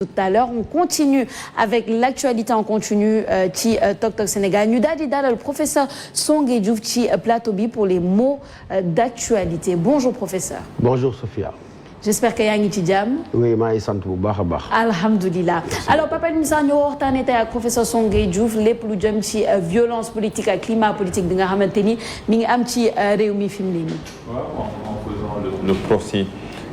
Tout à l'heure, on continue avec l'actualité en continu ci Tok Tok Sénégal ñu daal di dalal professeur Songué Diouf ci plateau bi pour les mots d'actualité. Bonjour professeur. Bonjour Sophia. J'espère que yaa ngi ci jàmm. Oui maa ngi sant bu baax a baax. alhamdulilah alors Papa Moussa ñu waxtaanee tey ak professeur Songué Diouf lépp lu jëm ci violence politique ak climat politique bi nga xamante ni mi ngi am ci réew mi fi mu ne nii. waaw en faisant le procès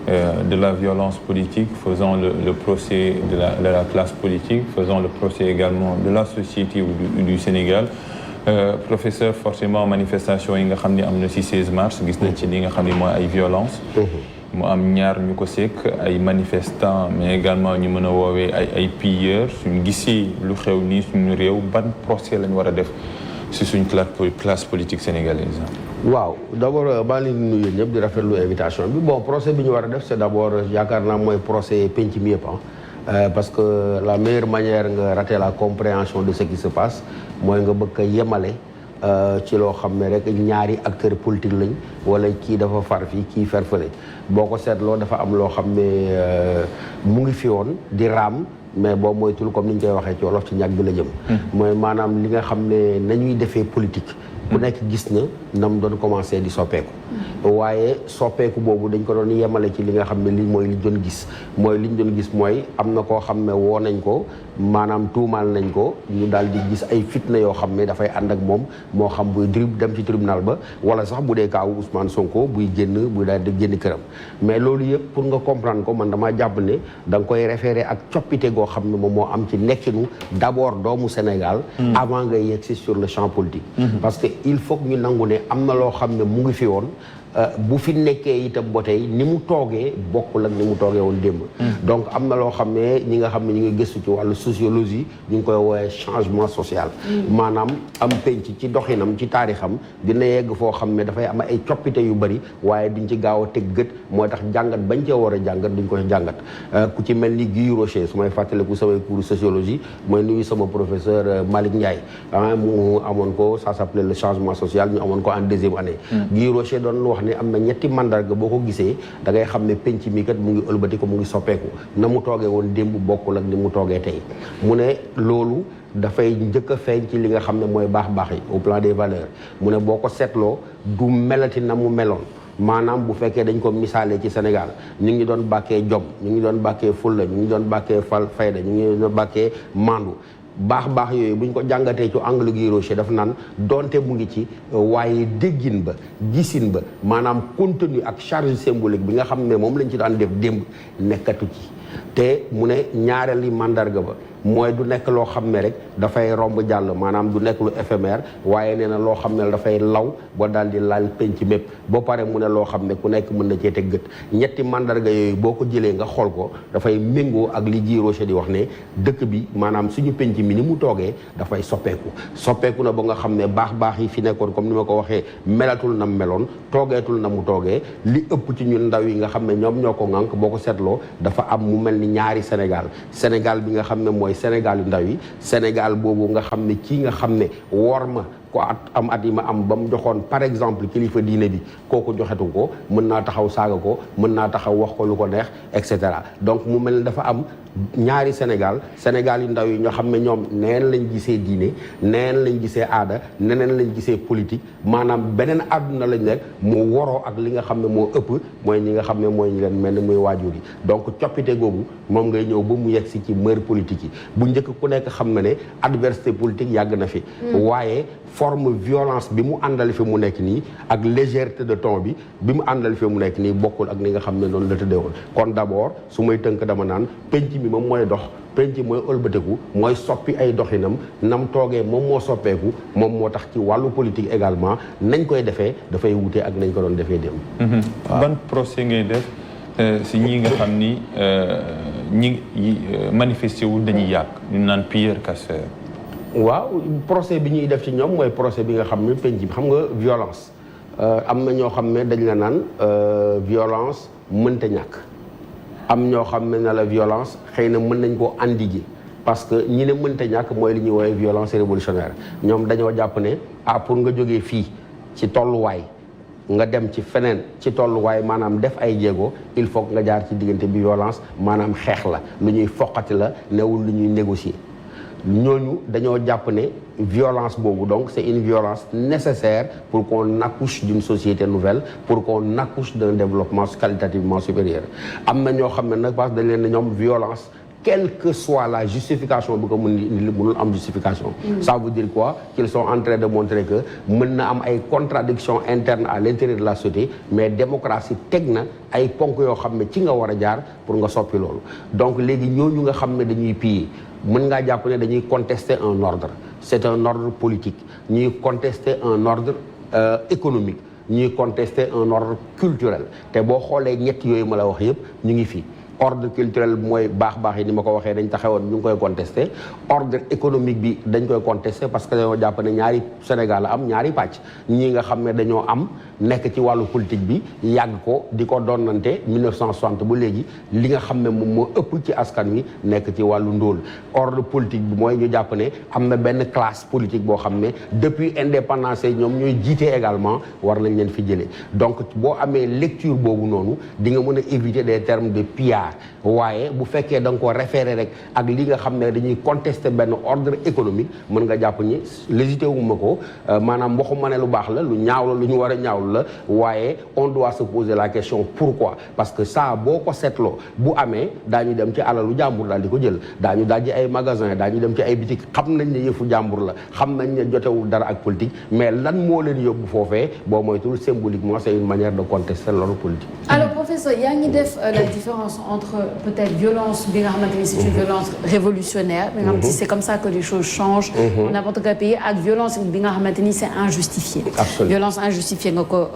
de la violence politique, faisant le procès de la classe politique, faisant le procès également de la société du Sénégal. Professeur, forcément manifestation yi nga xam ne am na ci 16 mars gis nañ ci li nga xam ne mooy ay violence mu am ñaar ñu ko sekk ay manifestants mais également ñu mën a woowee ay pilleurs suñu gisee lu xew nii suñu réew ban procès lañ war a def ci suñu classe politique sénégalaise. waaw d'abord maa ngi leen di nuyu ñëpp di rafetlu invitation bi bon procès bi ñu war a def c'est d'abord yaakaar naa mooy procès penc mi yëpp parce que la meilleure manière nga rater la compréhension de ce qui se passe mooy nga bëgg a yemale ci loo xam ne rek ñaari acteurs politiques lañ wala kii dafa far fii kii fer fële boo ko seetloo dafa am loo xam ne mu ngi fi woon di raam mais boo moytul comme ni ñu koy waxee ci wolof ci ñàkk bi la jëm. mooy maanaam li nga xam ne nañuy defee politique. ku nekk gis na nam doon commencé di soppeeku. waaye soppeeku boobu dañ ko doon yemale ci li nga xam ne lii mooy liñ doon gis mooy liñ doon gis mooy am na koo xam ne woo nañ ko maanaam tuumaal nañ ko ñu daal di gis ay fitna yoo xam ne dafay ànd ak moom moo xam buy dem ci tribunal ba wala sax bu dee kaawu Ousmane Sonko buy daal di génn këram. mais loolu yëpp pour nga comprendre ko man damaa jàpp ne da nga koy référé ak coppite goo xam ne moom moo am ci nekkinu d'abord doomu Sénégal. avant nga yegsi sur le champ politique. parce que il faut que ñu nangu ne am na loo xam ne mu ngi fi woon. bu fi nekkee itam ba tey ni mu toogee bokkul ak ni mu toogee woon démb. donc am na loo xam ne ñi nga xam ne ñu ngi gëstu ci wàllu sociologie ñu ngi koy woowee changement social. maanaam am penc ci doxinam ci taarixam dina yegg foo xam ne dafay am ay coppite yu bari waaye duñ ci gaaw a teg gët mooy tax jàngat bañ cee war a jàngat duñ ko jàngat. ku ci mel ni Guy Rocher su may fàttaliku samay cours sociologie mooy nuyu sama professeur Malick Ndiaye mu amoon ko ça s'appelait le changement social ñu amoon ko en deuxième année. Guy Rocher doon wax ne am na ñetti mandarga boo ko gisee da ngay xam ne penc mi kat mu ngi ëlbati ko mu ngi soppeeku na mu toogee woon démb bokkul ak ni mu toogee tey mu ne loolu dafay njëkk a feeñ ci li nga xam ne mooy baax yi au plan des valeurs mu ne boo ko seetloo du melati na mu meloon maanaam bu fekkee dañ ko misaalee ci Sénégal ñu ngi doon bàkkee jom ñu ngi doon bàkkee fulla ñu ngi doon bàkkee fayda ñu ngi doon bàkkee mandu baax yooyu bu ñu ko jàngatee ci angle Guy Rocher daf naan donte mu ngi ci waaye déggin ba gisin ba maanaam contenu ak charge symbolique bi nga xam ne moom lañ ci daan def démb nekkatu ci te mu ne ñaareeli mandarga ba mooy du nekk loo xam ne rek dafay romb jàll maanaam du nekk lu éphémère waaye nee na loo xam ne dafay law ba daal di laal penc mépp ba pare mu ne loo xam ne ku nekk mën na cee teg gët ñetti mandarga yooyu boo ko jëlee nga xool ko dafay méngoo ak li Guy Rocher di wax ne dëkk bi maanaam suñu penc mi ni mu toogee dafay soppeeku na ba nga xam ne baax yi fi nekkoon comme ni ma ko waxee melatul na mu meloon toogeetul na mu toogee li ëpp ci ñun ndaw yi nga xam ne ñoom ñoo ko ŋànk boo ko seetloo dafa am mu mel ni ñaari Sénégal bi nga xam ne mooy Sénégal yu ndaw yi Sénégal boobu nga xam ne kii nga xam ne wor ma ko at yi ma am ba mu joxoon par exemple kilifa diine bi kooku joxetu ko mën naa taxaw saaga ko mën naa taxaw wax ko lu ko neex et cetera donc mu mel ne dafa am ñaari Sénégal yu ndaw yi ñoo xam ne ñoom neen lañ gisee diine neen lañ gisee aada neneen lañ gisee politique maanaam beneen àdduna lañ nekk mu woroo ak li nga xam ne moo ëpp mooy ñi nga xam ne mooy ñi leen mel ni muy waajur yi donc coppite googu moom ngay ñëw ba mu yegg si ci mœurs politique yi bu njëkk ku nekk xam na ne adversité politique yàgg na fi waaye forme violence bi mu àndal fi mu nekk nii ak légèreté de ton bi mu àndal fi mu nekk nii bokkul ak ni nga xam ne noonu la tëddee woon kon d'abord su may tënk dama naan penc mi moom mooy dox penc mooy ëlbateku mooy soppi ay doxinam nam toogee moom moo soppeeku moom moo tax ci wàllu politique également nañ koy defee dafay wute ak nañ ko doon defee dem. ban procès ngay def si ñi nga xam ni ñi manifesté wu dañuy yàq ñu naan pire casseur. waaw procès bi ñuy def ci ñoom mooy procès bi nga xam ne penc bi xam nga violence am na ñoo xam ne dañ la naan violence mënta ñàkk am ñoo xam ne la violence xëy na mën nañ koo endiguer parce que ñi ne mënta ñàkk mooy li ñuy woowee violence révolutionnaire ñoom dañoo jàpp ne pour nga jógee fii ci tolluwaay nga dem ci feneen ci tolluwaay maanaam def ay jéego il faut nga jaar ci diggante bi violence maanaam xeex la lu ñuy foqati la newul lu ñuy négocier ñooñu dañoo jàpp ne violence boobu donc c'est une violence nécessaire pour qu'on accouche d'une société nouvelle pour qu'on accouche d'un développement qualitativement supérieur am na ñoo xam ne nag parce que dañ leen ne ñoom violence quelle que soit la justification bu ko mënul am justification ça veut dire quoi qu'ils sont en train de montrer que mën na am ay contradictions internes à l'intérieur de la société mais démocratie teg na ay ponk yoo xam ne ci nga war a jaar pour nga soppi loolu donc léegi ñooñu nga xam ne dañuy piller mën ngaa jàpp ne dañuy contester un ordre c'est un ordre politique ñuy contester un ordre économique ñuy contester un ordre culturel te boo xoolee ñett yooyu ma la wax yëpp ñu ngi fi ordre culturel mooy baax-baax yi ni ma ko waxee dañ taxawoon ñu ngi koy contester ordre économique bi dañ koy contester parce que dañoo jàpp ne ñaari Sénégal la am ñaari pàcc ñii nga xam ne dañoo am nekk ci wàllu politique bi yàgg ko di ko donnante 1960 ba léegi li nga xam ne moom moo ëpp ci askan wi nekk ci wàllu ndóol ordre politique bi mooy ñu jàpp ne am na benn classe politique boo xam ne depuis indépendance ñoom ñooy jiite également war nañ leen fi jëlee donc boo amee lecture boobu noonu di nga mën a éviter des termes de pillage waaye bu fekkee da nga ko référé rek ak li nga xam ne dañuy contester benn ordre économique mën nga jàpp ni légité wu ma ko maanaam waxuma ne lu baax la lu ñaaw la lu ñu war a ñaawlu la waaye on doit se poser la question pourquoi parce que ça boo ko seetloo bu amee daañu dem ci alalu jàmbur daal di ko jël daañu dajji ay magasin daañu dem ci ay boutique xam nañ ne yëfu jàmbur la xam nañ ne jotewul dara ak politique mais lan moo leen yóbbu foofee boo moytul symboliquement c'est une manière de contester l'ordre politique. Alors professeur yaa ngi def la différence entre peut-être violence bi nga xamante ni c'est une violence révolutionnaire bi nga xamante ni c'est comme ça que les choses changent dans n'importe quel pays ak violence bi nga xamante ni c'est injustifié violence injustifiée nga ko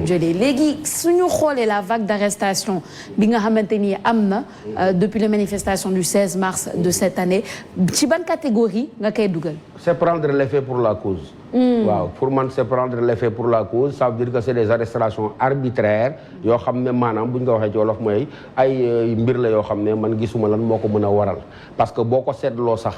jëlee léegi suñu xoolee la vague d'arrestation bi nga xamante ni am na depuis les manifestations du 16 mars de cette année ci ban catégorie nga koy dugal c'est prendre l'effet pour la cause waaw pour man c'est prendre l'effet pour la cause ça veut dire que c'est des arrestations arbitraires yoo xam ne maanaam bu ñu ko waxee ci wolof mooy ay mbir la yoo xam ne man gisuma lan moo ko mën a waral parce que boo ko seetloo sax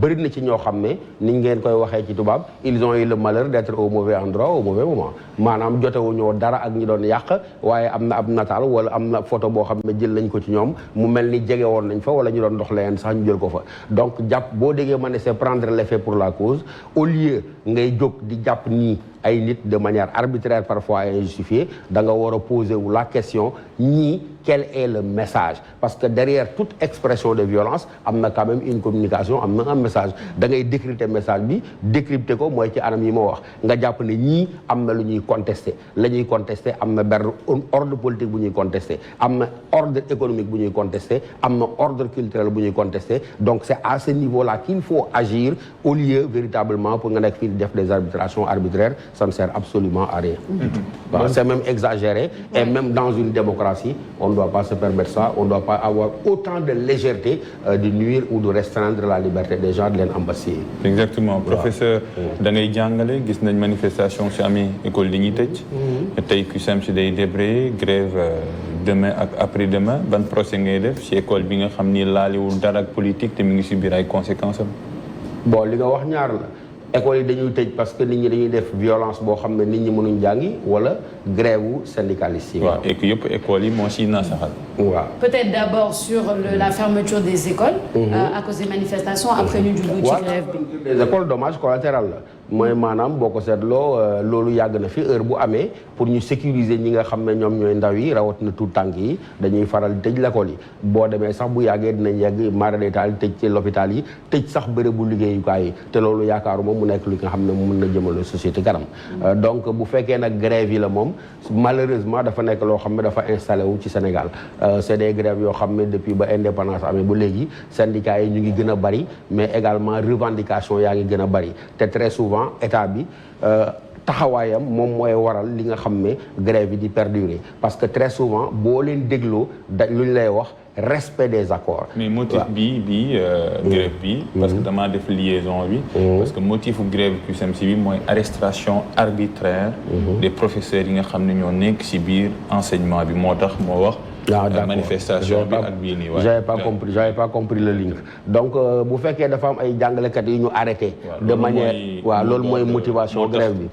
bëri na ci ñoo xam ne ni ngeen koy waxee ci tubaab ils ont eu le malheur d'être au mauvais endroit au mauvais moment maanaam jotewuñoo dara ak ñi doon yàq waaye am na ab nataal wala am na photo boo xam ne jël nañ ko ci ñoom mu mel ni jege woon nañ fa wala ñu doon dox leen sax ñu jël ko fa donc jàpp boo déggee ma ne c'est prendre l'effet pour la cause au lieu ngay jóg di jàpp nii ay nit de manière arbitraire parfois injustifiée da nga war a poser wu la question ñii quel est le message parce que derrière toute expression de violence am na quand même une communication am na un message da ngay décrypter message bi décrypter ko mooy ci anam yi ma wax nga jàpp ne ñii am na lu ñuy contester la ñuy contester am na benn ordre politique bu ñuy contester am na ordre économique bu ñuy contester am na ordre culturel bu ñuy contester donc c'est à ce niveau-là qu'il faut agir au lieu véritablement pour nga nekk fii di def des arbitrations arbitraires ça ne sert absolument à rien. C'est même exagéré et même dans une démocratie on ne doit pas se permettre ça on ne doit pas avoir autant de légèreté de nuire ou de restreindre la liberté des gens de leen ambasser. Exactement professeur da ngay jàngale gis nañ manifestation ci amee école di ñuy tëj. tey CUSEMS si day débrayer grève demain ak après demain ban procès ngay def ci école bi nga xam ni laaliwul dara ak politique te mi ngi subir ay conséquences am. bon li nga wax ñaar la. école yi dañuy tëj parce que nit ñi dañuy def violence boo xam ne nit ñi mënuñ jàngi wala grève wu syndicaliste yi. waaw et que yëpp école yi moo siy nasaxal. waaw peut-être d'abord sur la fermeture des écoles. À cause des manifestations après ñu jublu ci grève bi. des écoles dommage collatéral la mooy maanaam boo ko seetloo loolu yàgg na fi heure bu amee pour ñu sécuriser ñi nga xam ne ñoom ñooy ndaw yi rawatina tout tànk yi dañuy faral tëj l'école yi boo demee sax bu yàggee dinañ yegg mara détail tëj ci l'hôpital yi tëj sax bërëbu liggéeyukaay yi te loolu yaakaaruma mu nekk li nga xam ne mën na jëmale société kanam donc bu fekkee nag grève yi la moom malheureusement dafa nekk loo xam ne dafa installé wu ci Sénégal c'est des grèves yoo xam ne depuis ba indépendance amee ba léegi syndicats yi ñu ngi gën a bari mais également revendication yaa ngi gën a bari te très souvent état bi taxawaayam moom mooy waral li nga xam ne grève yi di perdurer parce que très souvent boo leen dégloo da lu ñu lay wax respect des accords. mais motif bi grève bi. parce que damaa def liaison bi. parce que motifu grève CUSEMS bi mooy arrestation arbitraire. des professeurs yi nga xam ne ñoo nekk ci biir enseignement bi moo tax moo wax. manifestation bi ak bii nii waaye j'avais pas compris le link donc bu fekkee dafa am ay jàngalekat yu ñu arrêté de manière waaw loolu mooy motivation grève bi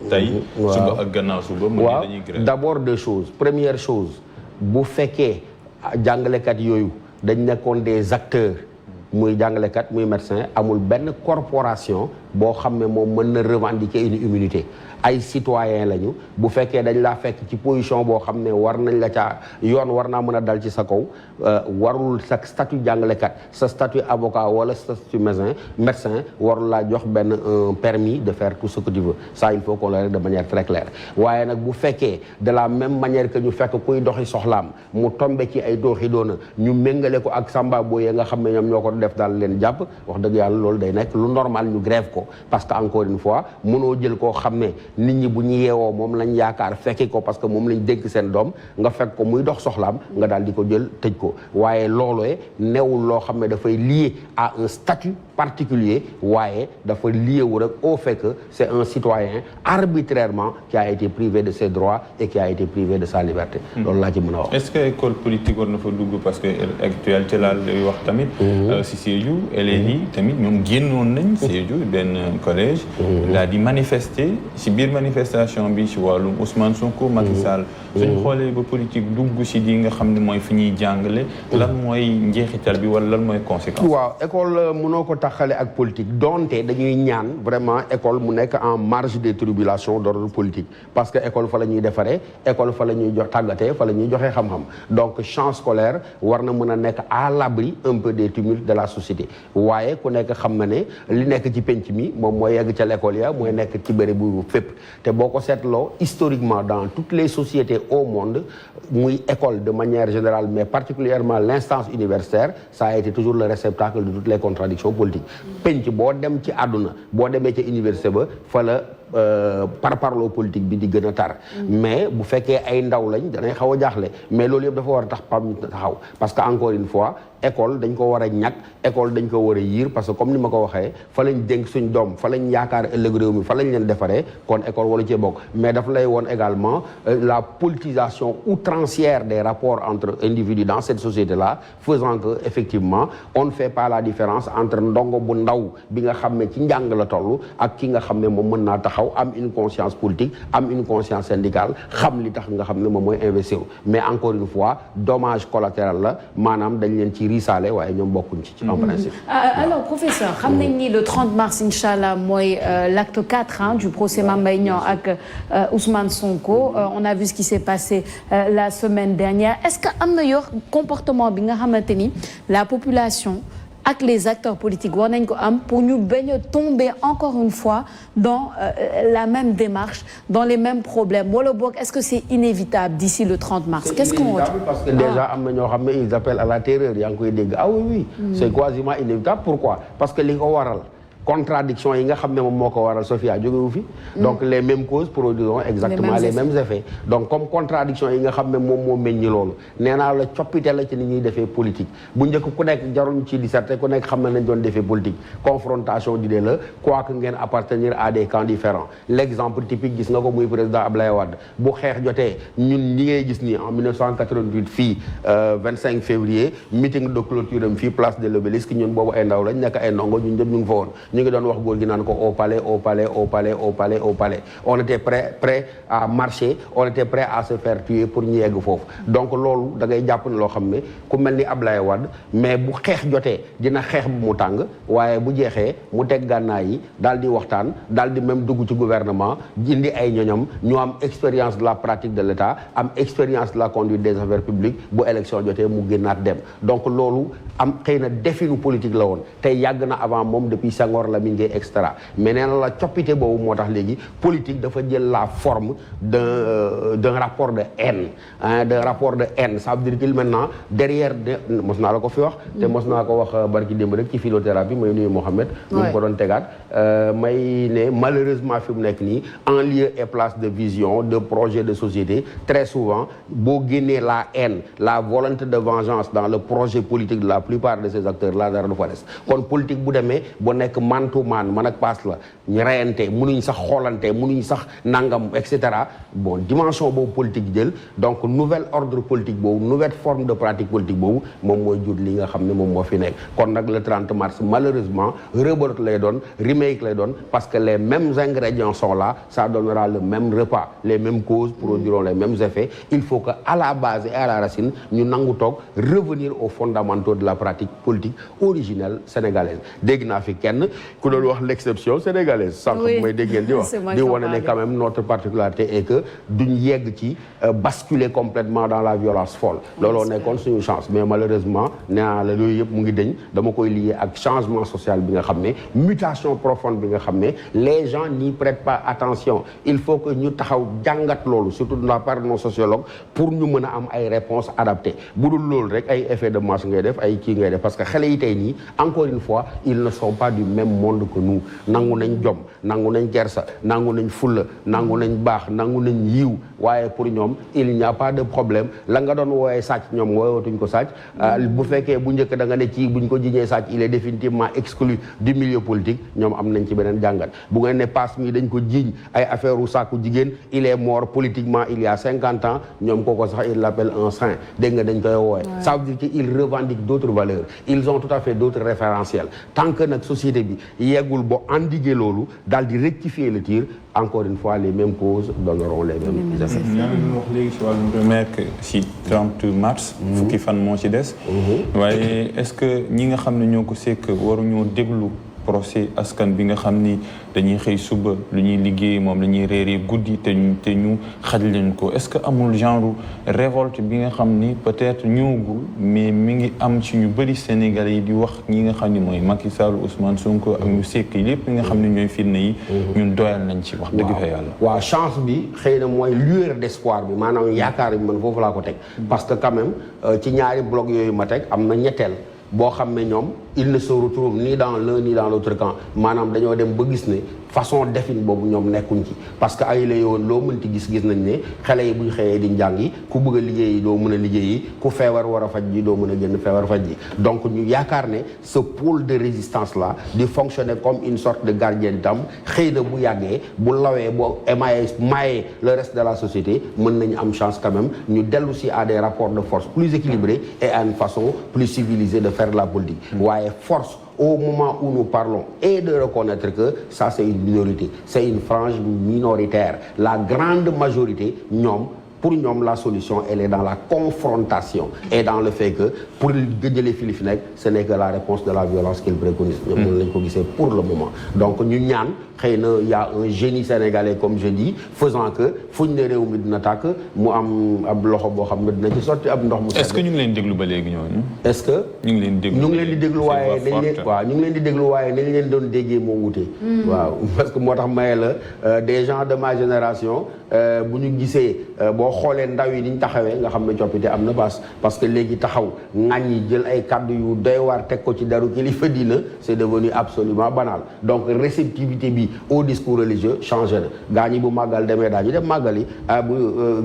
tey suba ak gannaaw suba mu ne dañuy grève. D'abord deux choses. Première chose bu fekkee jàngalekat yooyu dañ nekkoon des acteurs muy jàngalekat muy médecin amul benn corporation boo xam ne moom mën na revendiquer une immunité ay citoyen lañu bu fekkee dañ laa fekk ci position boo xam ne war nañ la caa yoon war naa mën a dal ci sa kaw warul sa statut jàngalekat sa statut avocat wala sa statut médecin warul laa jox benn permis de faire tout ce que tu veux ça il faut qu'on le règle de manière très claire waaye nag bu fekkee de la même manière que ñu fekk kuy doxi soxlaam mu tombe ci ay dooxi doona ñu méngale ko ak samba booyee nga xam ne ñoom ñoo ko def daal leen jàpp wax dëgg yàlla loolu day nekk lu normal ñu grève ko parce que encore une fois mënoo jël koo xam ne nit ñi bu ñu yeewoo moom lañ yaakaar fekki ko parce que moom lañ dénk seen doom nga fekk ko muy dox soxlaam nga daal di ko jël tëj ko waaye loolooy newul loo xam ne dafay lié à un statut particulier waaye dafa lié wu rek au fait que c'est un citoyen arbitrairement qui a été privé de ses droits et qui a été privé de sa liberté. loolu laa ci mën a wax. Est-ce que école politique war na fa dugg parce que actualité laa lay wax tamit. si Sédhiou élèves yi tamit ñoom génnoon nañ. Sédhiou benn collège. laa di manifester si biir manifestation bi si wàllum Ousmane Sonko Macky Sall. suñu xoolee ba politique dugg si di nga xam ne mooy fi ñuy jàngale. lan mooy njeexital bi wala lan mooy conséquence. waaw école mënoo ko taxale ak politique donte dañuy ñaan vraiment école mu nekk en marge des tribulations d'ordre politique parce que école fa la ñuy defaree école fa la ñuy jox tàggatee fa la ñuy joxee xam-xam donc champ scolaire war na mën a nekk à l'abri un peu des tumultes de la société waaye ku nekk xam na ne li nekk ci penc mi moom mooy yegg ca l'école ya mooy nekk ci bëri bu fépp te boo ko seetloo historiquement dans toutes les sociétés au monde muy école de manière générale mais particulièrement l'instance universitaire ça a été toujours le réceptacle de toutes les contradictions politiques penc boo dem ci àdduna boo demee ca université ba fa la parparloo politique bi di gën a tar mais bu fekkee ay ndaw lañ danay xaw a jaaxle mais loolu yëpp dafa war a tax pam ñu taxaw parce que encore une fois école dañ ko war a ñàkk école dañ ko war a yiir parce que comme ni ma ko waxee fa lañ dénk suñ doom fa lañ yaakaar ëllëg réew mi fa lañ leen defaree kon école wala cee bokk mais daf lay woon également la politisation outrancière des rapports entre individus dans cette société là faisant que effectivement on ne fait pas la différence entre ndongo bu ndaw bi nga xam ne ci njàng la toll ak ki nga xam ne moom mën naa taxaw am une conscience politique am une conscience syndicale xam li tax nga xam ne moom mooy investir mais encore une fois dommage collatéral la maanaam dañ leen ci risaale waaye ñoom bokkuñ ci en principe. Alors professeur xam nañ ni le 30 mars inchallah mooy l'acte 4 du procès Mame Mbaye Niang ak Ousmane Sonko on a vu ce qui s'est passé la semaine dernière est-ce que am na yor comportement bi nga xamante ni la population ak les acteurs politiques war nañ ko am pour ñu bañ a tomber encore une fois dans la même démarche dans les mêmes problèmes wala boog est-ce que c'est inévitable d'ici le 30 mars qu'est-ce qu'on inévitable parce que déjà am na ñoo xam ne ils appellent à la terreur yaa ngi koy dégg ah oui c'est quasiment inévitable pourquoi parce que li ko waral contradiction yi nga xam ne moom moo ko waral Sophia jógewu fi donc les mêmes causes produiront exactement les mêmes effets donc comme contradiction yi nga xam ne moom moo meññi loolu nee naa la coppite la ci ni ñuy defee politique bu njëkk ku nekk jaruñ ci disserter ku nekk xam na nañ doon defee politique confrontation d'idées la quoi que ngeen appartenir à des camps différents l'exemple typique gis nga ko muy président Ablaye Wade bu xeex jotee ñun ñi ngay gis ni en 1988 fii 25 février meeting de clôture am fii place de l'Obélisque ñun boobu ay ndaw lañ nekk ay ndongo ñun ñëpp ñu ngi fa woon ñu ngi doon wax góor gi naan ko au palais au palais au palais au palais au palais on était prêt à marcher on était prêt à se faire tuer pour ñu yegg foofu donc loolu da ngay jàpp ne loo xam ne ku mel ni Ablaye Wade mais bu xeex jotee dina xeex bu mu tàng waaye bu jeexee mu teg gànnaay yi daal di waxtaan daal di même dugg ci gouvernement indi ay ñoñam ñu am expérience de la pratique de l'État am expérience de la conduite des affaires publiques bu élection jotee mu génnaat dem donc loolu am xëy na definu politique la woon tey yàgg na avant moom depuis Senghor Lamine Gueye extra mais nee na la coppite boobu moo tax léegi politique dafa jël la forme d'un rapport de haine d'un rapport de haine ça veut dire que maintenant derrière mos naa la ko fi wax te mos naa ko wax barki démb rek ci philothérapie may nuyu Mohamed ñu ko doon tegaat may ne malheureusement fi mu nekk nii en lieu et place de vision de projet de société très souvent boo génnee la haine la volonté de vengeance dans le projet politique de la plupart de ces acteurs là dara du fa des kon politique bu demee bu nekk mantu maan man ak paas la ñu reyante mënuñ sax xoolante mënuñ sax nangam et cetera bon dimension boobu politique jël donc nouvel ordre politique boobu nouvelle forme de pratique politique boobu moom mooy jur li nga xam ne moom moo fi nekk kon nag le 30 mars malheureusement rebord lay doon remake lay doon parce que les mêmes ingrédients sont là ça donnera le même repas les mêmes causes produiront les mêmes effets il faut que à la base et à la racine ñu nangu toog revenir aux fondamentaux de la pratique politique originelle sénégalaise dégg naa fi kenn ku doon wax l'exception sénégalaise sànq mooy dégg ngeen di wax di wane ne quand même notre particularité est que duñ yegg ci basculer complètement dans la violence folle looloo nekkoon suñu chance mais malheureusement nee naa la yooyu yëpp mu ngi dëñ dama koy lier ak changement social bi nga xam ne mutation profonde bi nga xam ne les gens n'y prêtent pas attention il faut que ñu taxaw jàngat loolu surtout de la part de nos sociologues pour ñu mën a am ay réponses adaptées bu dul loolu rek ay effet de masse ngay def ay kii ngay def parce que xale yi tey nii encore une fois ils ne sont pas du même monde que nous nangu nañ jom nangu nañ kersa nangu nañ fulla nangu nañ baax nangu nañ yiw waaye pour ñoom il n'y a pas de problème la nga doon wooyee sàcc ñoom woowatuñ ko sàcc bu fekkee bu njëkk da nga ne ci buñ ko jiñee sàcc il est définitivement exclu du milieu politique ñoom am nañ ci beneen jàngat bu ngeen ne passe mi dañ ko jiiñ ay affaire u sàkku jigéen il est mort politiquement il y a 50 ans ñoom kooko sax il l'appelle un saint dégg nga dañ koy wooye ça veut dire que ils revendiquent d'autres valeurs ils ont tout à fait d'autres référentiels tant que nag société bi yeggul ba endiguer loolu daal di rectifier le tir encore une fois les mêmes causes donneront les mêmes effets. ñaa ngi wax léegi si wàllum remarque si 30 mars. fukki fan moo ci des. waaye est-ce que ñi nga xam ne ñoo ko sekk waruñoo déglu procès askan bi nga xam ni dañuy xëy suba lu ñuy liggéey moom la ñuy réeree guddi te ñu xaj leen ko est-ce que amul genre révolte bi nga xam ni peut-être ñëwagul mais mi ngi am ci ñu bëri Sénégalais yi di wax ñi nga xam ni mooy Macky Sall Ousmane Sonko ak ñu sekk lépp ñi nga xam ne ñooy fitna yi. ñun doyal nañ ci wax dëgg fa yàlla. waaw chance bi xëy na mooy lueur d'espoir bi maanaam yaakaar bi man foofu laa ko teg. parce que quand même ci ñaari bloc yooyu ma teg am na ñetteel boo xam ne ñoom ils ne se retrouvent ni dans l'un ni dans l'autre camp maanaam dañoo dem ba gis ne façon defin boobu ñoom nekkuñ ci parce que ay la yoon loo mënti gis nañ ne xale yi buñ xëyee di njàngi ku bëgg a liggéeyi doo mën a liggéeyi ku feebar war a faj ji doo mën a génn feebar faj ji donc ñu yaakaar ne ce pôle de résistance là di fonctionner comme une sorte de gardien du temple xëy na bu yàggee bu lawee boo maye le reste de la société mën nañu am chance quand même ñu dellu si à des rapports de force plus équilibrés et à une façon plus civilisée de faire de la politique waaye force au moment où nous parlons et de reconnaître que ça c'est une minorité c'est une frange minoritaire la grande majorité ñoom pour ñoom la solution elle est dans la confrontation et dans le fait que pour gëjëlee fi li fi nekk ce n'est que la réponse de la violence qu'ils préconisent ñoom noonu lañ ko gisee pour le moment donc ñu ñaan xëy na y a un génie sénégalais comme je dis faisant que fuñ ne réew mi dina tàkk mu am ab loxo boo xam ne dina ci sotti ab ndox mu sedd. est-ce que ñu ngi leen déglu ba léegi ñooñu. est-ce que ñu ngi leen déglu ñu ngi leen di déglu waaye nañ leen waaw ñu ngi leen di déglu waaye nañ leen doon déggee moo wutee waaw parce que moo tax maye la des gens de ma génération bu ñu gisee boo xoolee ndaw yi niñ taxawee nga xam ne coppite am na parce que léegi taxaw ŋañ yi jël ay kaddu yu doy waar teg ko ci daru kilifa diina c'est devenu absolument banal donc réceptivité bi au discours religieux changé na gaa ñi bu màggal demee daañu dem màggali bu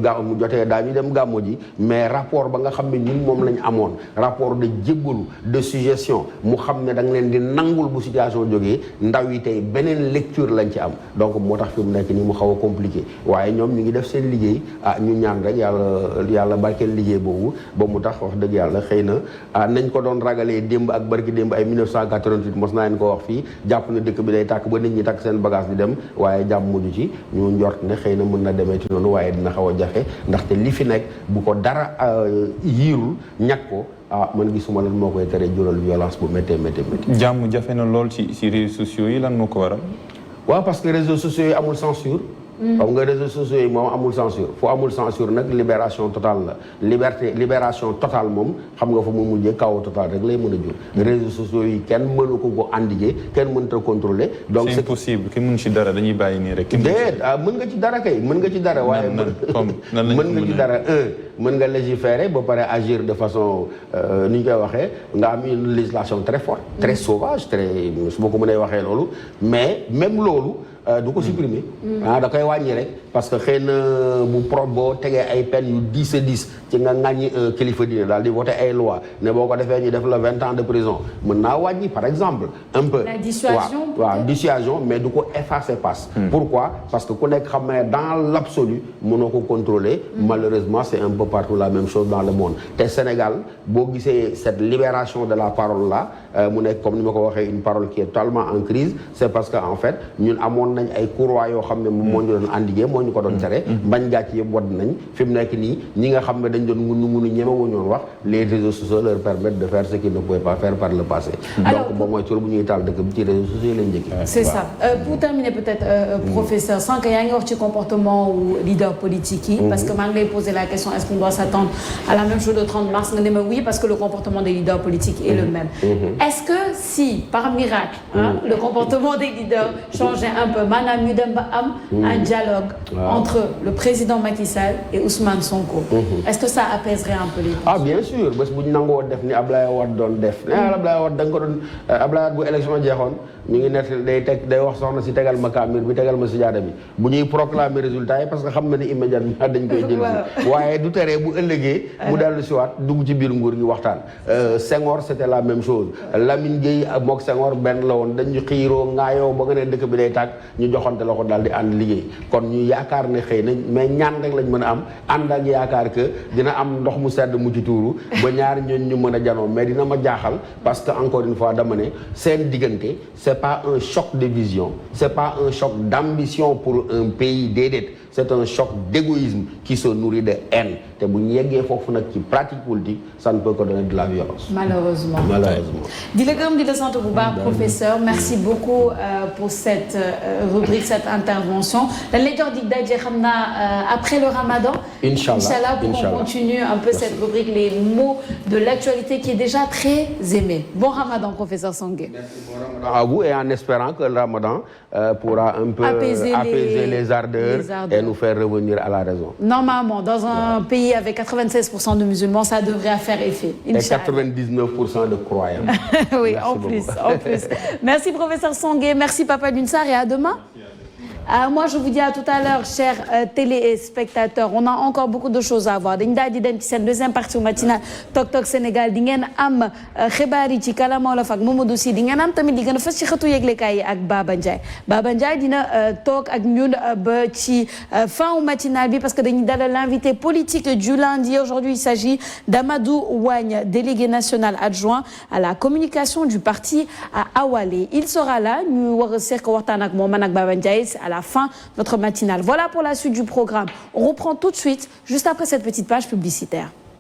gàmmu jotee daañu dem gàmmu ji mais rapport ba nga xam ne ñun moom lañ amoon rapport de jébbalu de suggestion mu xam ne da nga leen di nangul bu situation jógee ndaw yi tey beneen lecture lañ ci am donc moo tax fi mu nekk nii mu xaw a compliqué waaye ñoom ñu ngi def seen liggéey ñu ñaan rek yàlla barkeel liggéey boobu ba mu tax wax dëgg yàlla xëy na nañ ko doon ragalee démb ak barki démb ay 1988 mos naa leen ko wax fii jàpp na dëkk bi day tàkk ba nit ñi takk seen bagage di dem waaye jàmm mujj ci ñu njort ne xëy na mën na demee ci noonu waaye dina xaw a jafe ndaxte li fi nekk bu ko dara yiirul ñàkk ko man gisuma lan moo koy tere jural violence bu méttee. jàmm jafe na lool ci réseaux sociaux yi lan moo ko waral. waaw parce que réseaux sociaux yi amul censure. xam nga réseaux sociaux yi moom amul censure fu amul censure nag libération totale la libération totale moom xam nga fa mu mujjee kaw total rek lay mën a jur réseaux sociaux yi kenn mënu ko endiguer kenn mënut a contrôler donc c'est impossible ki mën ci dara dañuy bàyyi nii rek déet mën nga ci dara kay mën nga ci dara waaye mën nga ci dara mën nga légiférer ba pare agir de façon ni ñu koy waxee nga am une législation très forte très sauvage très su ma ko mënee waxee loolu mais même loolu du ko supprimer. da koy wàññi rek parce que xëy na bu boo tegee ay peines yu 10 à 10 ci nga ŋàññi kilifa diine daal di voter ay loi ne boo ko defee ñu def la 20 ans de prison mën naa wàññi par exemple un peu. La dissuasion waaw dissuasion mais du ko effacer passe. Pourquoi? Parce que ku nekk xam ne dans l'absolu mënoo ko contrôler. Malheureusement c'est un peu partout la même chose dans le monde te Sénégal boo gisee cette libération de la parole là mu nekk comme ni ma ko waxee une parole qui est totalement en crise c'est parce que en fait ñun amoon nañ ay courroies yoo xam ne moo ñu doon endiguer moo ñu ko doon tere. bañ gàcc yëpp wadd nañ fi mu nekk nii ñi nga xam ne dañ doon munu ñemewuñu woon wax les réseaux sociaux leur permettent de faire ce qu'ils ne pouvaient pas faire par le passé. Donc boo mooy tur bu ñuy taal dëkk bi ci réseaux sociaux lañ njëkk. C'est ça. Pour terminer peut-être professeur sans que yaa ngi wax ci comportement ou leader politique yi. Parce que maa ngi lay poser la question est-ce qu'on doit s'attendre à la même chose le 30 mars nga ne ma oui parce que le comportement des leaders politiques est le même. Est-ce que si par miracle le comportement des leaders changeait un peu maanaam ñu dem ba am un dialogue entre le président Macky Sall et Ousmane Sonko. Est-ce que ça apaiserait un peu les tensions? Ah bien sûr bés bu ñu nangoo def ni Ablaye Wade doon def Ablaye Wade da nga ko doon Ablaye Wade bu élection jeexoon ñu ngi nekk day wax soxna si tegal ma kaamir bi tegal ma sijaada bi bu ñuy proclamer résultat yi parce que xam na ni immédiatement dañ koy jël si waaye du tere bu ëllëgee mu dellu si waat dugg ci biir nguur gi waxtaan. Senghor c'était la même chose Lamine Gueye mook Senghor benn la woon dañu xiiroo ngaayoo ba nga ne dëkk bi day tàkk ñu joxante la ko daal di ànd liggéey kon ñu yaakaar ne xëy na mais ñaan rek lañ mën a am ànd ak yaakaar que dina am ndox mu sedd mu ci tuuru ba ñaar ñooñu ñu mën a janoo mais dina ma jaaxal parce que encore une fois dama ne seen diggante c'est pas un choc de vision c'est pas un choc d'ambition pour un pays déedéet c'est un choc d'égoïsme qui se nourrit de haine te bu ñu yeggee foofu nag ci pratique politique ça ne peut que donner de la violence. Malheureusement. di la gërëm di la sant bu baax professeur merci beaucoup pour cette rubrique cette intervention dañ lay jox dig daje xam naa après le Ramadan. Inch'Allah pour qu'on continue un peu cette rubrique les mots de l'actualité qui est déjà très aimé. Bon Ramadan professeur Sangué. Merci, bon Ramadan à vous et en espérant que le Ramadan pourra un peu apaiser les ardeurs et nous faire revenir à la raison. Normalement, dans un pays avec 96% de musulmans, ça devrait faire effet. Inch'Allah. Et 99% de croyants. Oui, en plus. Merci professeur Sangué, merci Papa Lunsar et à demain. Moi, je vous dis à tout à l'heure, chers téléspectateurs. On a encore beaucoup de choses à voir. Dañ daal di dem ci seen deuxième partie matinale Tok Tok Sénégal di ngeen am xibaar yi ci kàllaama Wolof ak Mamadou Sy di ngeen am tamit li gën a fës ci xëtu yëglekaay yi ak Baba Ndiaye. Baba Ndiaye dina toog ak ñun ba ci fin matinale bi parce que dañuy dalal l'invité politique du lundi. Aujourd'hui, il s'agit d'Amadou Wagne, délégué national adjoint à la communication du parti à Awalé. Il sera là. Ñu war a seq waxtaan ak moom man ak Baba Ndiaye à la fin de notre matinale. Voilà pour la suite du programme. On reprend tout de suite, juste après cette petite page publicitaire.